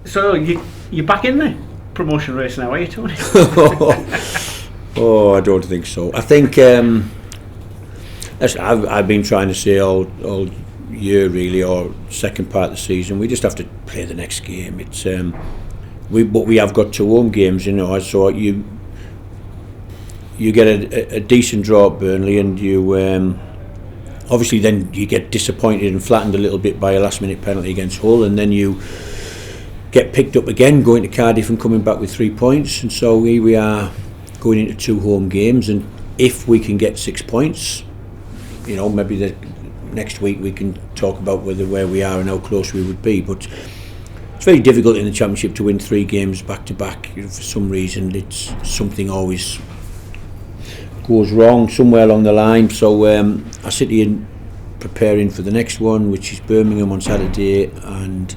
So you're back in the promotion race now, are you, Tony? Oh, I don't think so. I think I've been trying to say all year really, or second part of the season, we just have to play the next game. It's but we have got 2 home games, so you get a decent draw at Burnley, and you obviously then you get disappointed and flattened a little bit by a last minute penalty against Hull, and then you get picked up again going to Cardiff and coming back with 3 points, and so here we are going into 2 home games, and if we can get 6 points, maybe the next week we can talk about where we are and how close we would be. But it's very difficult in the Championship to win 3 games back to back. For some reason, it's something always goes wrong somewhere along the line. So I sit here preparing for the next one, which is Birmingham on Saturday, and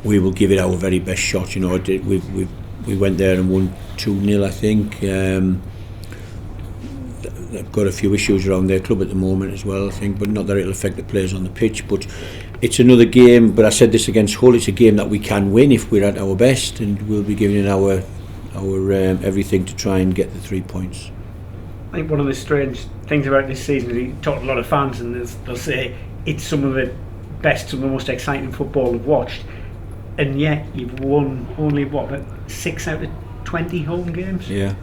we will give it our very best shot. We went there and won 2-0, I think. They've got a few issues around their club at the moment as well, I think, but not that it'll affect the players on the pitch. But it's another game, but I said this against Hull, it's a game that we can win if we're at our best, and we'll be giving it our everything to try and get the 3 points. I think one of the strange things about this season is you talk to a lot of fans and they'll say it's some of the best, some of the most exciting football they've watched, and yet you've won only 6 out of 20 home games. Yeah.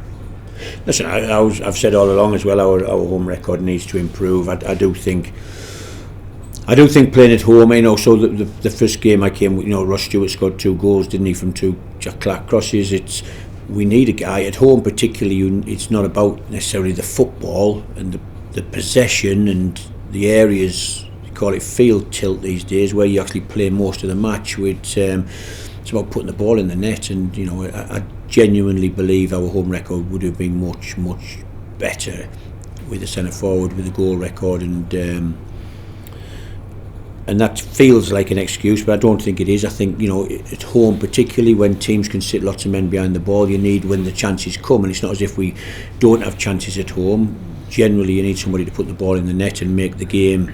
Listen, I've said all along as well, our home record needs to improve. I do think playing at home, so the first game I came, Ross Stewart scored 2 goals, didn't he, from 2 Jack Clark crosses. We need a guy at home, particularly. It's not about necessarily the football and the possession and the areas. You call it field tilt these days, where you actually play most of the match. It's about putting the ball in the net, and I genuinely believe our home record would have been much better with the centre forward, with the goal record, and that feels like an excuse, but I don't think it is. I think at home, particularly when teams can sit lots of men behind the ball, you need when the chances come, and it's not as if we don't have chances at home. Generally, you need somebody to put the ball in the net and make the game.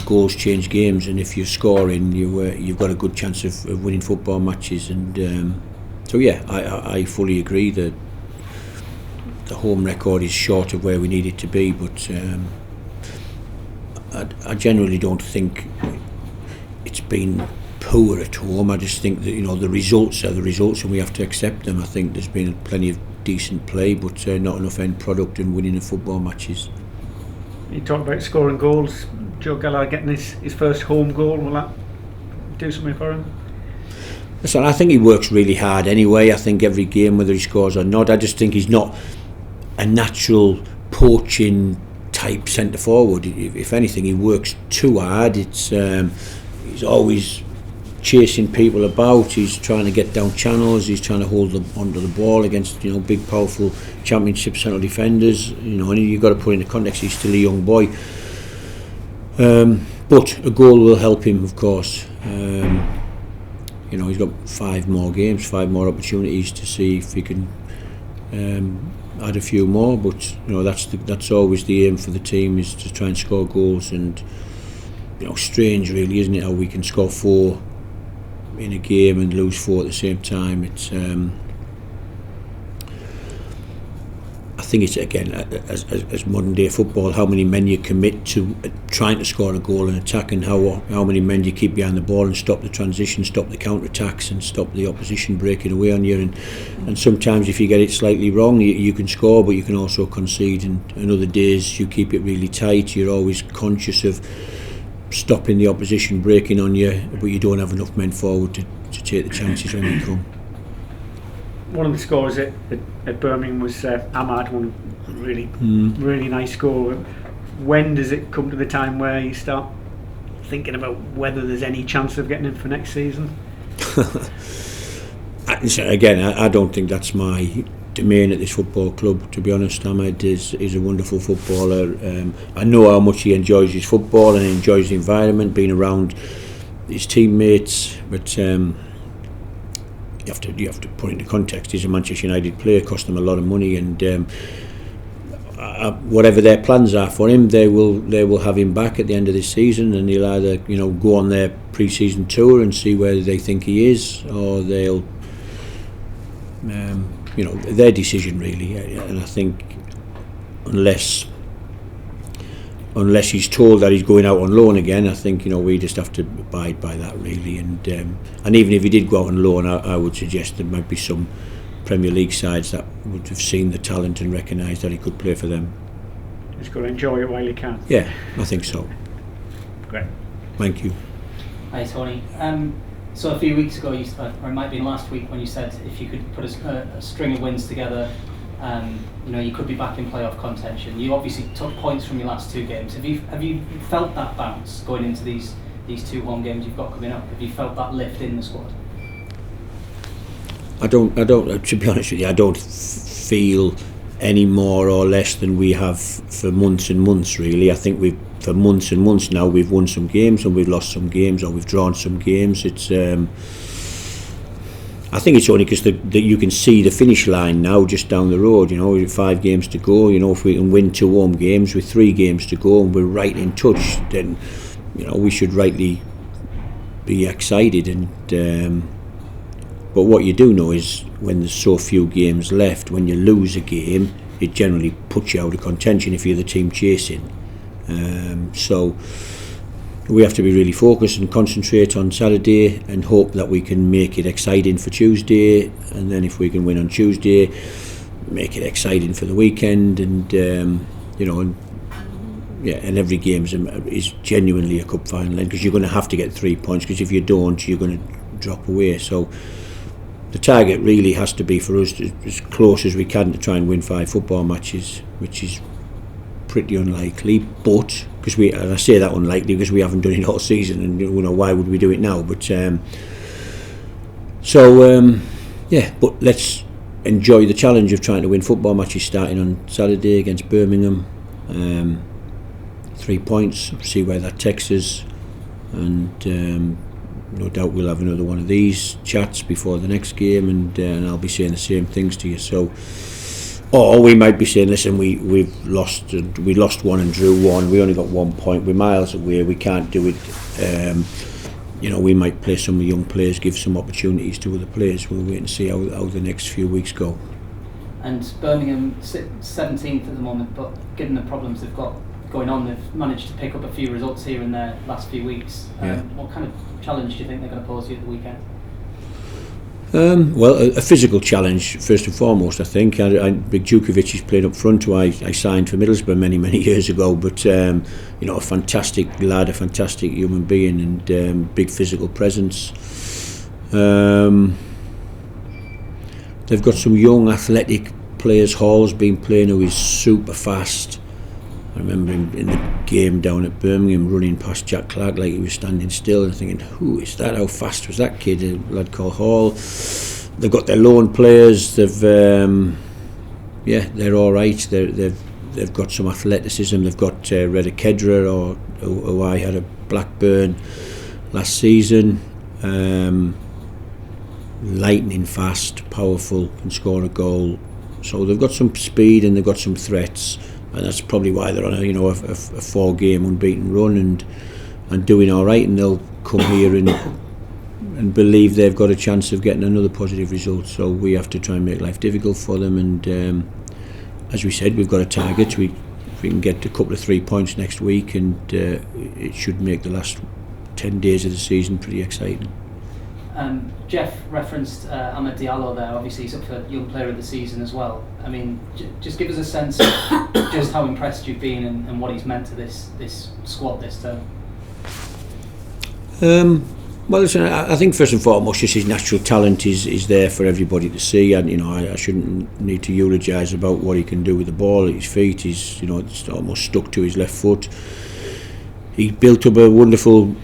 Goals change games, and if you're scoring, you've got a good chance of winning football matches. And so yeah, I fully agree that the home record is short of where we need it to be, but I generally don't think it's been poor at home. I just think that the results are the results, and we have to accept them. I think there's been plenty of decent play, but not enough end product and winning the football matches. You talk about scoring goals. Joe Gallagher getting his first home goal, will that do something for him? Listen, I think he works really hard anyway. I think every game, whether he scores or not, I just think he's not a natural poaching type centre forward. If anything, he works too hard. He's always chasing people about. He's trying to get down channels. He's trying to hold onto the ball against big, powerful Championship central defenders. And you've got to put in the context. He's still a young boy, but a goal will help him, of course. He's got 5 more games, 5 more opportunities to see if he can add a few more. But that's always the aim for the team, is to try and score goals. And strange, really, isn't it, how we can score 4 in a game and lose 4 at the same time. It's I think it's, again, as modern day football, how many men you commit to trying to score a goal and attack, and how many men you keep behind the ball and stop the transition, stop the counter attacks, and stop the opposition breaking away on you. And sometimes if you get it slightly wrong, you can score, but you can also concede. And other days you keep it really tight. You're always conscious of stopping the opposition breaking on you, but you don't have enough men forward to take the chances when they come. One of the scores at Birmingham was Amad, one really nice score. When does it come to the time where you start thinking about whether there's any chance of getting him for next season? Again, I don't think that's my domain at this football club, to be honest. Amad is a wonderful footballer. I know how much he enjoys his football and enjoys the environment, being around his teammates, but you have to put it into context. He's a Manchester United player, cost them a lot of money, and whatever their plans are for him, they will have him back at the end of this season, and he'll either go on their pre-season tour and see where they think he is, or they'll their decision really. And I think unless he's told that he's going out on loan again, I think we just have to abide by that really. And even if he did go out on loan, I would suggest there might be some Premier League sides that would have seen the talent and recognised that he could play for them. He's got to enjoy it while he can. Yeah, I think so. Great. Thank you. Hi Tony. So a few weeks ago, or it might have been last week, when you said if you could put a string of wins together, you could be back in playoff contention. You obviously took points from your last 2 games. Have you felt that bounce going into these 2 home games you've got coming up? Have you felt that lift in the squad? I don't. To be honest with you, I don't feel any more or less than we have for months and months. Really, I think for months and months now we've won some games and we've lost some games, or we've drawn some games. It's. I think it's only because that you can see the finish line now just down the road. With 5 games to go. If we can win 2 home games with 3 games to go and we're right in touch, then we should rightly be excited. And but what you do know is when there's so few games left, when you lose a game, it generally puts you out of contention if you're the team chasing. So we have to be really focused and concentrate on Saturday and hope that we can make it exciting for Tuesday, and then if we can win on Tuesday, make it exciting for the weekend. And and every game is genuinely a cup final, because you're going to have to get 3 points, because if you don't, you're going to drop away. So the target really has to be for us to, as close as we can, to try and win 5 football matches, which is pretty unlikely. But and I say that unlikely because we haven't done it all season, and why would we do it now? But but let's enjoy the challenge of trying to win football matches starting on Saturday against Birmingham. 3 points, see where that takes us, and no doubt we'll have another one of these chats before the next game, and I'll be saying the same things to you. So, or we might be saying, listen, we lost 1 and drew 1. We only got 1 point. We're miles away. We can't do it. We might play some young players, give some opportunities to other players. We'll wait and see how the next few weeks go. And Birmingham sit 17th at the moment, but given the problems they've got going on, they've managed to pick up a few results here in their last few weeks. What kind of challenge do you think they're going to pose you at the weekend? Well, a physical challenge first and foremost. I think Big Djukovic is playing up front, who I signed for Middlesbrough many years ago. But a fantastic lad, a fantastic human being, and big physical presence. They've got some young athletic players. Hall's been playing, who is super fast. I remember him in the game down at Birmingham running past Jack Clark like he was standing still, and thinking, who is that? How fast was that kid? A lad called Hall. They've got their loan players. They're all right. They've got some athleticism. They've got Reda Kedra, who I had at Blackburn last season. Lightning fast, powerful, can score a goal. So they've got some speed and they've got some threats. And that's probably why they're on a 4-game unbeaten run and doing all right. And they'll come here and believe they've got a chance of getting another positive result. So we have to try and make life difficult for them. And as we said, we've got a target. If we can get a couple of 3 points next week, and it should make the last 10 days of the season pretty exciting. Jeff referenced Amad Diallo there. Obviously he's up for Young Player of the Season as well. I mean, just give us a sense of just how impressed you've been and what he's meant to this squad this term. Well, listen, I think first and foremost, just his natural talent is there for everybody to see, and I shouldn't need to eulogise about what he can do with the ball at his feet. He's it's almost stuck to his left foot. He built up a wonderful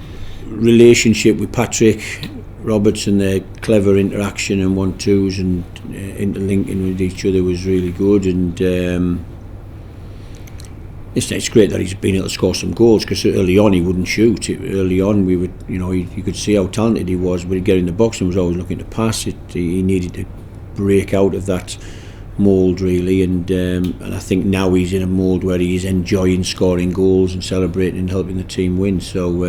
relationship with Patrick Roberts, and their clever interaction and 1-2s and interlinking with each other was really good. And it's great that he's been able to score some goals, because early on he wouldn't shoot. Early on we would, you could see how talented he was, but he'd get in the box and was always looking to pass it. He needed to break out of that mould really, and I think now he's in a mould where he is enjoying scoring goals and celebrating and helping the team win. So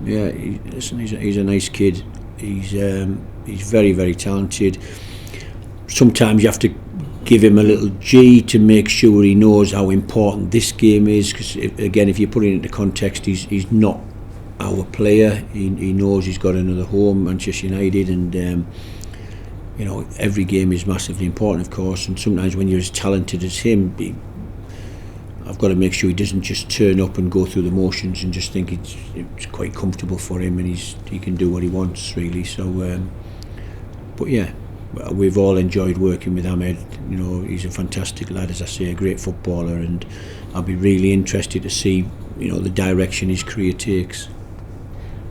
he's a nice kid. He's very, very talented. Sometimes you have to give him a little G to make sure he knows how important this game is, because if you put it into context, he's not our player. He knows he's got another home, Manchester United, and every game is massively important, of course, and sometimes when you're as talented as him, I've got to make sure he doesn't just turn up and go through the motions and just think it's quite comfortable for him and he can do what he wants, really. So but yeah, we've all enjoyed working with Amad. He's a fantastic lad, as I say, a great footballer, and I'll be really interested to see the direction his career takes.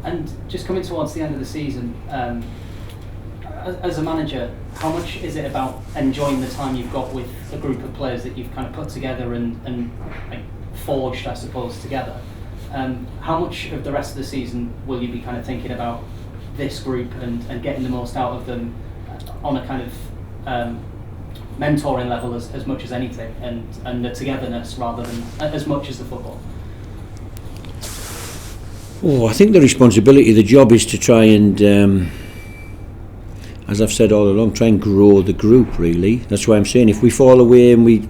And just coming towards the end of the season, as a manager, how much is it about enjoying the time you've got with a group of players that you've kind of put together and forged, I suppose, together? How much of the rest of the season will you be kind of thinking about this group and getting the most out of them on a kind of mentoring level as much as anything, and the togetherness rather than as much as the football? I think the responsibility of the job is to try and, as I've said all along, try and grow the group, really. That's why I'm saying if we fall away and we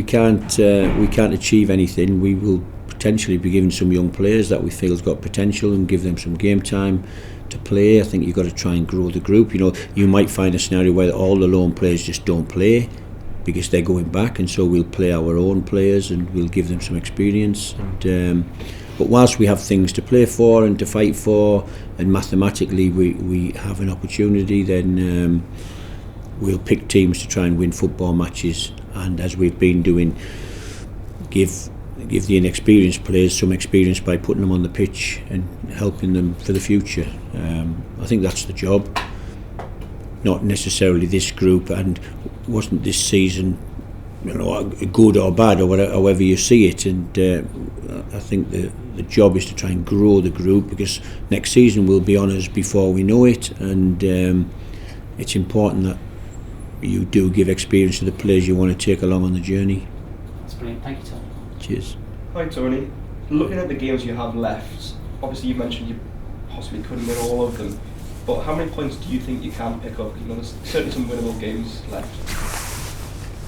can't achieve anything, we will potentially be giving some young players that we feel has got potential and give them some game time to play. I think you've got to try and grow the group. You might find a scenario where all the loan players just don't play because they're going back, and so we'll play our own players and we'll give them some experience. And but whilst we have things to play for and to fight for, and mathematically we have an opportunity, then we'll pick teams to try and win football matches, and as we've been doing, give the inexperienced players some experience by putting them on the pitch and helping them for the future. I think that's the job, not necessarily this group, and wasn't this season good or bad, or whatever, however you see it. And I think the job is to try and grow the group, because next season will be on us before we know it, and it's important that you do give experience to the players you want to take along on the journey. That's brilliant. Thank you, Tony. Cheers. Hi Tony. Looking at the games you have left, obviously you mentioned you possibly couldn't win all of them, but how many points do you think you can pick up? There's certainly some winnable games left.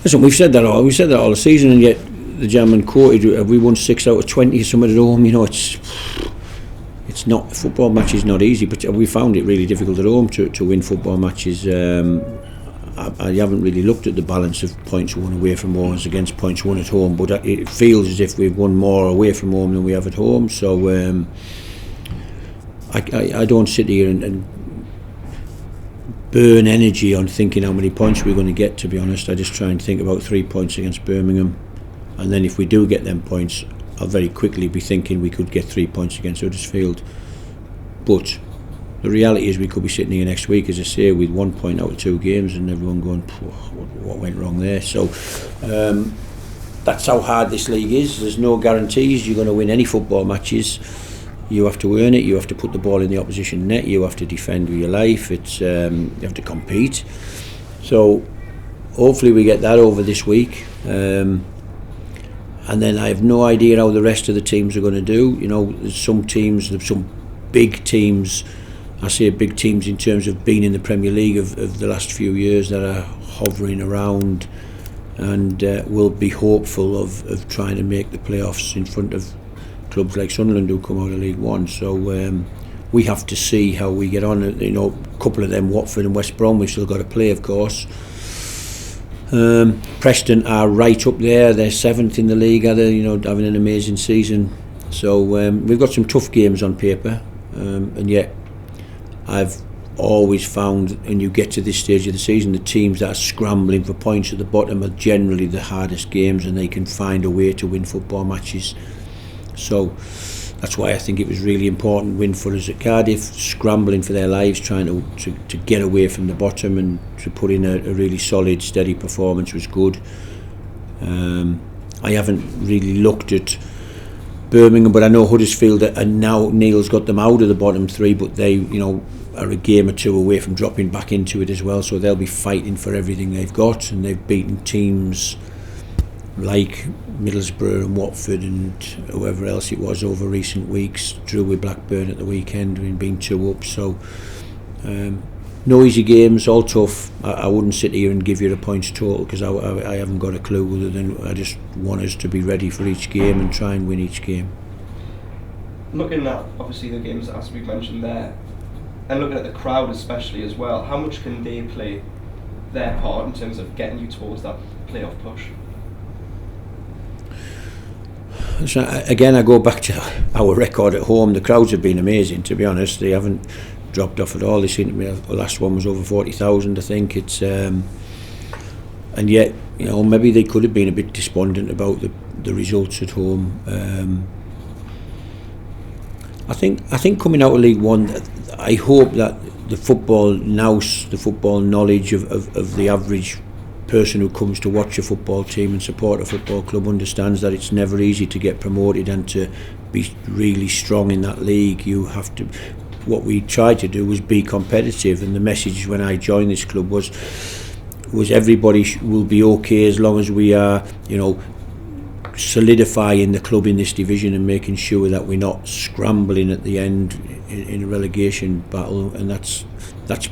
Listen, we've said that all the season, and yet the gentleman quoted, have we won 6 out of 20 or something at home? It's not, a football match is not easy, but we found it really difficult at home to win football matches. I haven't really looked at the balance of points won away from home as against points won at home, but it feels as if we've won more away from home than we have at home. So I don't sit here and burn energy on thinking how many points we're going to get, to be honest. I just try and think about 3 points against Birmingham, and then if we do get them points, I'll very quickly be thinking we could get 3 points against Huddersfield. But the reality is we could be sitting here next week, as I say, with 1 point out of 2 games and everyone going, what went wrong there? So that's how hard this league is. There's no guarantees you're going to win any football matches. You have to earn it, you have to put the ball in the opposition net, you have to defend with your life, you have to compete. So hopefully we get that over this week. And then I have no idea how the rest of the teams are going to do. There's some teams, there's some big teams, I say big teams in terms of being in the Premier League of the last few years, that are hovering around and will be hopeful of trying to make the playoffs in front of clubs like Sunderland who come out of League One. So we have to see how we get on. A couple of them, Watford and West Brom, we've still got to play, of course. Preston are right up there. They're 7th in the league, having an amazing season. So we've got some tough games on paper, and yet I've always found, when you get to this stage of the season, the teams that are scrambling for points at the bottom are generally the hardest games, and they can find a way to win football matches. So that's why I think it was really important win for us at Cardiff, scrambling for their lives, trying to get away from the bottom and to put in a really solid, steady performance was good. I haven't really looked at Birmingham, but I know Huddersfield, and now Neil's got them out of the bottom three, but they, you know, are a game or two away from dropping back into it as well, so they'll be fighting for everything they've got, and they've beaten teams like Middlesbrough and Watford and whoever else it was over recent weeks. Drew with Blackburn at the weekend, and been 2 up, so no easy games, all tough. I wouldn't sit here and give you the points total, because I haven't got a clue, other than I just want us to be ready for each game and try and win each game. Looking at obviously the games as we mentioned there, and looking at the crowd especially as well, how much can they play their part in terms of getting you towards that playoff push? So again, I go back to our record at home. The crowds have been amazing, to be honest. They haven't dropped off at all. They seem to be, the last one was over 40,000, I think. It's and yet, you know, maybe they could have been a bit despondent about the results at home. I think coming out of League One, I hope that the football nous, the football knowledge of the average person who comes to watch a football team and support a football club understands that it's never easy to get promoted and to be really strong in that league. You have to. What we tried to do was be competitive, and the message when I joined this club was everybody will be okay as long as we are, you know, solidifying the club in this division and making sure that we're not scrambling at the end in a relegation battle, and that's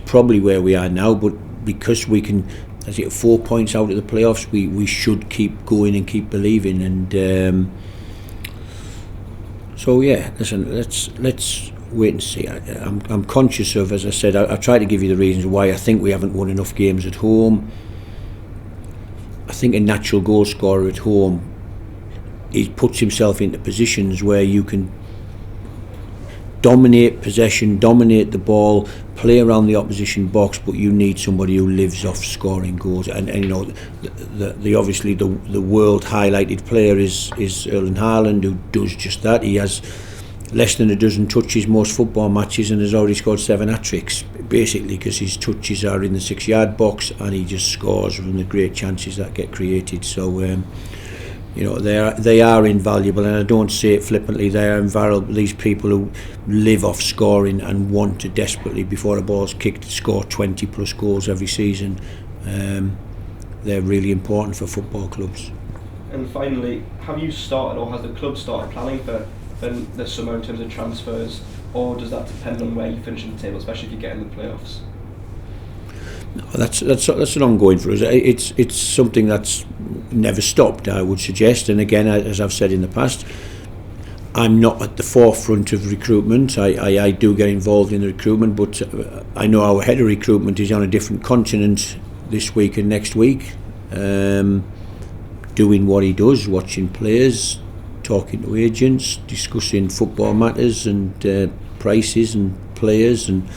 probably where we are now. But because we can, as it 4 points out of the playoffs, we should keep going and keep believing. And so yeah, listen, let's wait and see. I'm conscious of, as I said, I try to give you the reasons why I think we haven't won enough games at home. I think a natural goal scorer at home, he puts himself into positions where you can dominate possession, dominate the ball, play around the opposition box, but you need somebody who lives off scoring goals. And you know, the obviously the world highlighted player is Erling Haaland, who does just that. He has less than a dozen touches most football matches and has already scored 7 hat-tricks, basically because his touches are in the 6-yard box and he just scores from the great chances that get created. So you know, they are invaluable, and I don't say it flippantly. They are invaluable. These people who live off scoring and want to desperately, before a ball's kicked, score 20 plus goals every season. They're really important for football clubs. And finally, have you started, or has the club started planning for the summer in terms of transfers, or does that depend on where you finish in the table, especially if you get in the playoffs? No, that's an ongoing for us. It's something that's never stopped, I would suggest. And again, as I've said in the past, I'm not at the forefront of recruitment. I do get involved in the recruitment, but I know our head of recruitment is on a different continent this week and next week, doing what he does, watching players, talking to agents, discussing football matters and prices and players, and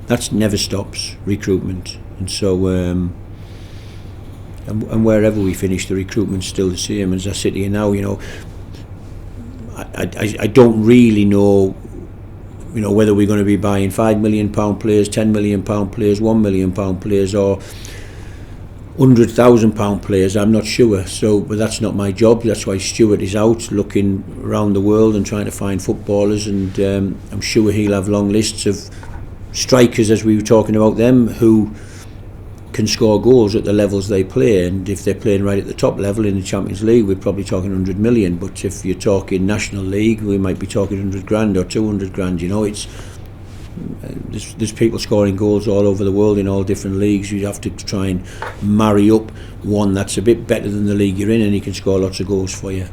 that never stops, recruitment. And so and wherever we finish, the recruitment's still the same. As I sit here now, you know, I don't really know, you know, whether we're going to be buying £5 million players, £10 million players, £1 million players, or £100,000 players. I'm not sure. So, but that's not my job. That's why Stuart is out looking around the world and trying to find footballers, and I'm sure he'll have long lists of strikers, as we were talking about them, who can score goals at the levels they play. And if they're playing right at the top level in the Champions League, we're probably talking 100 million. But if you're talking National League, we might be talking 100 grand or 200 grand. You know, it's there's people scoring goals all over the world in all different leagues. You have to try and marry up one that's a bit better than the league you're in, and he can score lots of goals for you.